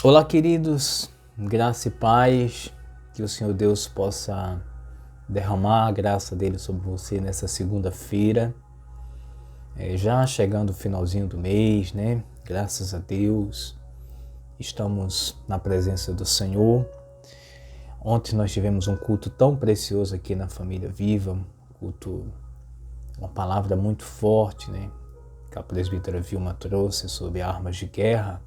Olá, queridos, graça e paz, que o Senhor Deus possa derramar a graça dele sobre você nessa segunda-feira, já chegando o finalzinho do mês, né? Graças a Deus, estamos na presença do Senhor. Ontem nós tivemos um culto tão precioso aqui na Família Viva, uma palavra muito forte, né? Que a presbítera Vilma trouxe sobre armas de guerra.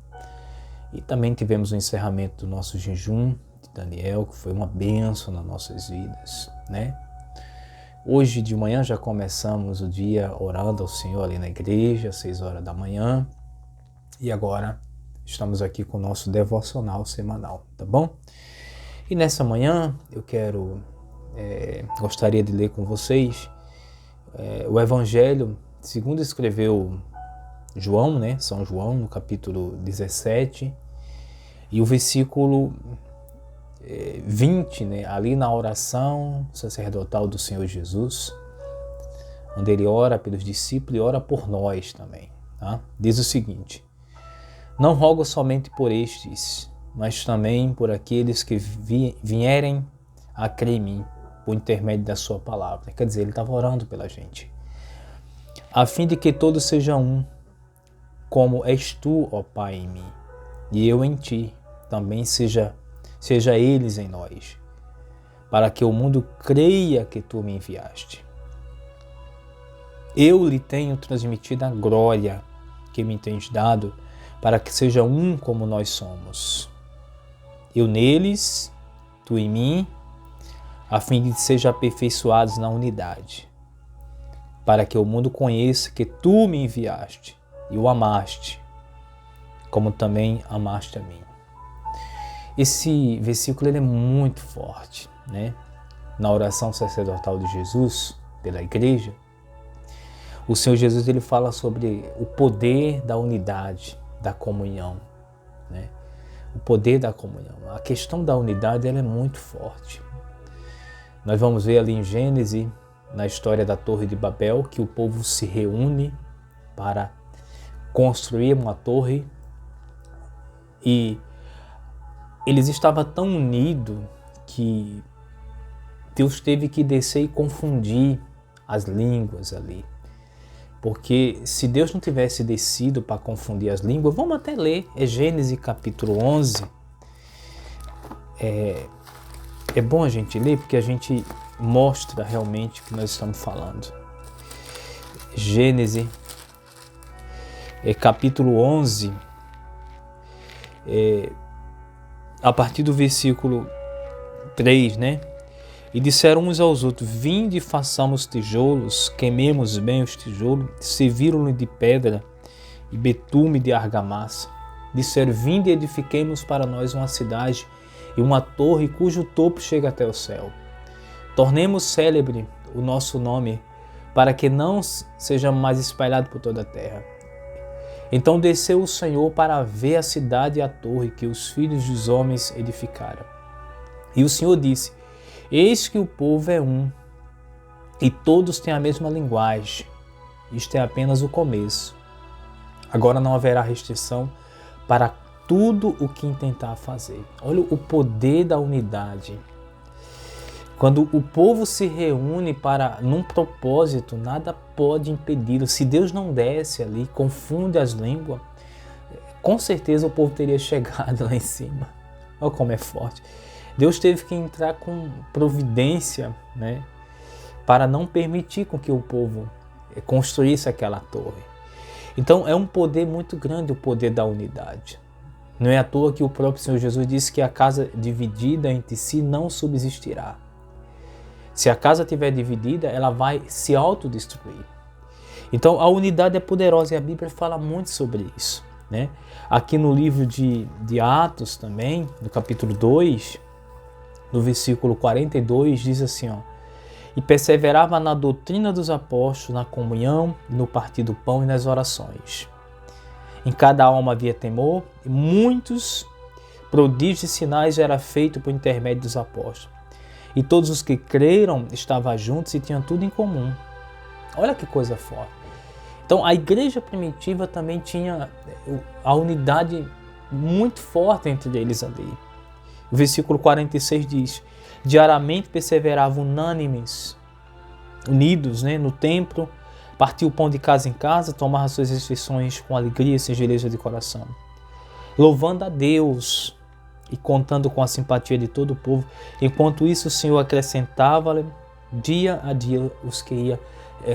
E também tivemos o encerramento do nosso jejum de Daniel, que foi uma bênção nas nossas vidas, né? Hoje de manhã já começamos o dia orando ao Senhor ali na igreja, às 6 horas da manhã. E agora estamos aqui com o nosso devocional semanal, tá bom? E nessa manhã eu gostaria de ler com vocês o Evangelho segundo escreveu João, né? São João, no capítulo 17, e o versículo 20, né? Ali na oração sacerdotal do Senhor Jesus, onde ele ora pelos discípulos e ora por nós também. Tá? Diz o seguinte: não rogo somente por estes, mas também por aqueles que vierem a crer em mim, por intermédio da sua palavra. Quer dizer, ele estava orando pela gente, a fim de que todos sejam um, como és tu, ó Pai, em mim, e eu em ti, também seja eles em nós, para que o mundo creia que tu me enviaste. Eu lhe tenho transmitido a glória que me tens dado, para que seja um como nós somos. Eu neles, tu em mim, a fim de que sejam aperfeiçoados na unidade, para que o mundo conheça que tu me enviaste e o amaste, como também amaste a mim. Esse versículo ele é muito forte, né? Na oração sacerdotal de Jesus pela igreja, o Senhor Jesus ele fala sobre o poder da unidade, da comunhão, né? O poder da comunhão. A questão da unidade ela é muito forte. Nós vamos ver ali em Gênesis, na história da Torre de Babel, que o povo se reúne para construir uma torre, e eles estavam tão unidos que Deus teve que descer e confundir as línguas ali. Porque se Deus não tivesse descido para confundir as línguas, vamos até ler, Gênesis capítulo 11. É bom a gente ler porque a gente mostra realmente o que nós estamos falando. Gênesis capítulo 11, a partir do versículo 3, né? E disseram uns aos outros: vinde e façamos tijolos, queimemos bem os tijolos, serviram-lhe de pedra e betume de argamassa. Disseram: vinde e edifiquemos para nós uma cidade e uma torre cujo topo chega até o céu. Tornemos célebre o nosso nome, para que não seja mais espalhado por toda a terra. Então desceu o Senhor para ver a cidade e a torre que os filhos dos homens edificaram. E o Senhor disse: eis que o povo é um, e todos têm a mesma linguagem. Isto é apenas o começo. Agora não haverá restrição para tudo o que intentar fazer. Olha o poder da unidade. Quando o povo se reúne num propósito, nada pode impedi-lo. Se Deus não desce ali, confunde as línguas, com certeza o povo teria chegado lá em cima. Olha como é forte. Deus teve que entrar com providência, né, para não permitir com que o povo construísse aquela torre. Então é um poder muito grande, o poder da unidade. Não é à toa que o próprio Senhor Jesus disse que a casa dividida entre si não subsistirá. Se a casa estiver dividida, ela vai se autodestruir. Então a unidade é poderosa e a Bíblia fala muito sobre isso, né? Aqui no livro de Atos também, no capítulo 2, no versículo 42, diz assim, ó: e perseverava na doutrina dos apóstolos, na comunhão, no partir do pão e nas orações. Em cada alma havia temor, e muitos prodígios e sinais eram feitos por intermédio dos apóstolos. E todos os que creram estavam juntos e tinham tudo em comum. Olha que coisa forte. Então a igreja primitiva também tinha a unidade muito forte entre eles ali. O versículo 46 diz: diariamente perseveravam unânimes, unidos, no templo, partiu o pão de casa em casa, tomava suas refeições com alegria e singeleza de coração, louvando a Deus e contando com a simpatia de todo o povo. Enquanto isso, o Senhor acrescentava dia a dia os que iam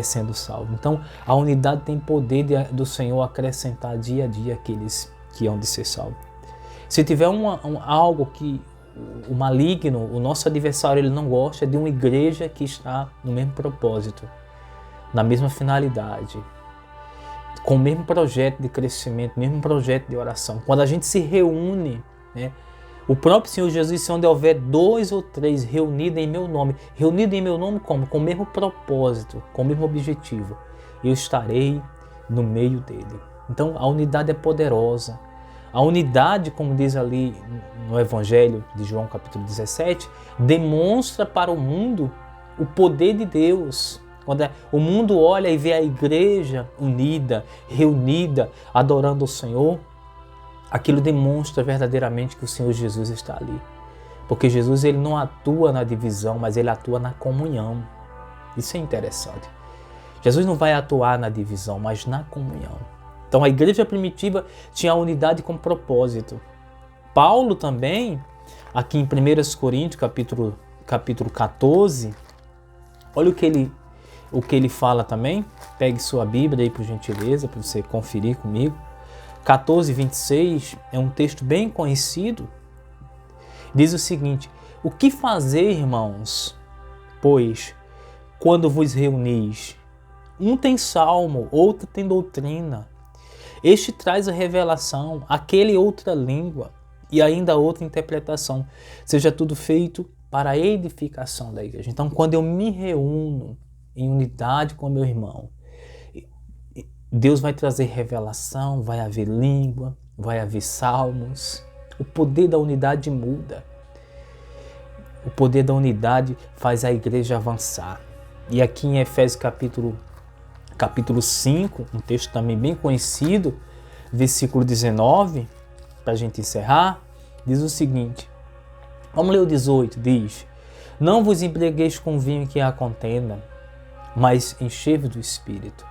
sendo salvos. Então, a unidade tem poder do Senhor acrescentar dia a dia aqueles que hão de ser salvos. Se tiver algo que o maligno, o nosso adversário, ele não gosta, é de uma igreja que está no mesmo propósito, na mesma finalidade, com o mesmo projeto de crescimento, mesmo projeto de oração. Quando a gente se reúne, o próprio Senhor Jesus disse: onde houver 2 ou 3 reunidos em meu nome. Reunido em meu nome como? Com o mesmo propósito, com o mesmo objetivo. Eu estarei no meio dele. Então a unidade é poderosa. A unidade, como diz ali no Evangelho de João capítulo 17, demonstra para o mundo o poder de Deus. Quando o mundo olha e vê a igreja unida, reunida, adorando o Senhor, aquilo demonstra verdadeiramente que o Senhor Jesus está ali. Porque Jesus, ele não atua na divisão, mas ele atua na comunhão. Isso é interessante. Jesus não vai atuar na divisão, mas na comunhão. Então a igreja primitiva tinha a unidade com propósito. Paulo também, aqui em 1 Coríntios, capítulo 14, olha o que ele fala também. Pegue sua Bíblia aí, por gentileza, para você conferir comigo. 14, 26 é um texto bem conhecido. Diz o seguinte: o que fazer, irmãos? Pois, quando vos reunis, um tem salmo, outro tem doutrina. Este traz a revelação, aquele outra língua e ainda outra interpretação. Seja tudo feito para a edificação da igreja. Então, quando eu me reúno em unidade com meu irmão, Deus vai trazer revelação, vai haver língua, vai haver salmos. O poder da unidade muda. O poder da unidade faz a igreja avançar. E aqui em Efésios capítulo 5, um texto também bem conhecido, versículo 19, para a gente encerrar, diz o seguinte. Vamos ler o 18, diz: não vos embriagueis com vinho que há contenda, mas enchei-vos do Espírito.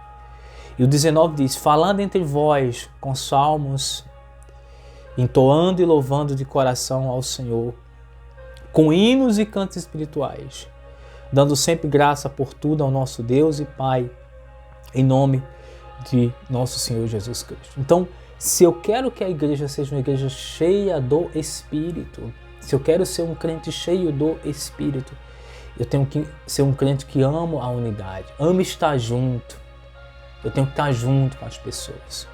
E o 19 diz: falando entre vós com salmos, entoando e louvando de coração ao Senhor, com hinos e cantos espirituais, dando sempre graça por tudo ao nosso Deus e Pai, em nome de nosso Senhor Jesus Cristo. Então, se eu quero que a igreja seja uma igreja cheia do Espírito, se eu quero ser um crente cheio do Espírito, eu tenho que ser um crente que ama a unidade, ama estar junto. Eu tenho que estar junto com as pessoas.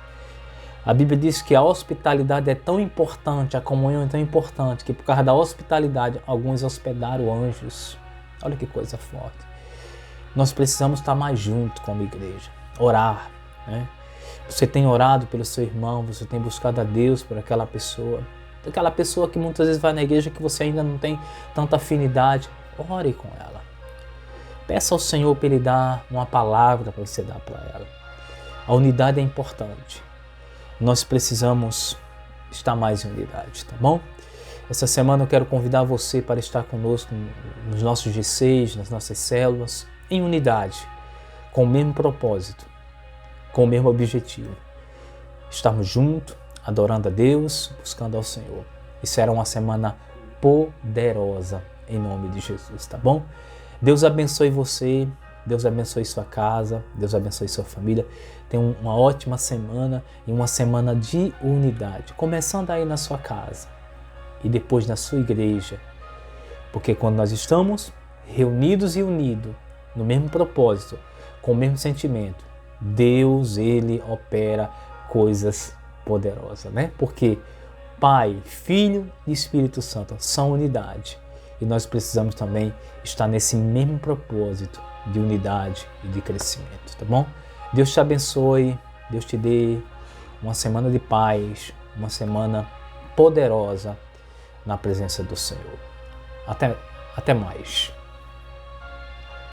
A Bíblia diz que a hospitalidade é tão importante, a comunhão é tão importante, que por causa da hospitalidade, alguns hospedaram anjos. Olha que coisa forte. Nós precisamos estar mais juntos como igreja, orar. Você tem orado pelo seu irmão, você tem buscado a Deus por aquela pessoa que muitas vezes vai na igreja que você ainda não tem tanta afinidade. Ore com ela. Peça ao Senhor para Ele dar uma palavra para você dar para ela. A unidade é importante. Nós precisamos estar mais em unidade, tá bom? Essa semana eu quero convidar você para estar conosco nos nossos G6, nas nossas células, em unidade, com o mesmo propósito, com o mesmo objetivo. Estarmos juntos, adorando a Deus, buscando ao Senhor. E será uma semana poderosa, em nome de Jesus, tá bom? Deus abençoe você, Deus abençoe sua casa, Deus abençoe sua família. Tenha uma ótima semana e uma semana de unidade, começando aí na sua casa e depois na sua igreja. Porque quando nós estamos reunidos e unidos no mesmo propósito, com o mesmo sentimento, Deus, Ele opera coisas poderosas, né? Porque Pai, Filho e Espírito Santo são unidade. E nós precisamos também estar nesse mesmo propósito de unidade e de crescimento, tá bom? Deus te abençoe, Deus te dê uma semana de paz, uma semana poderosa na presença do Senhor. Até mais.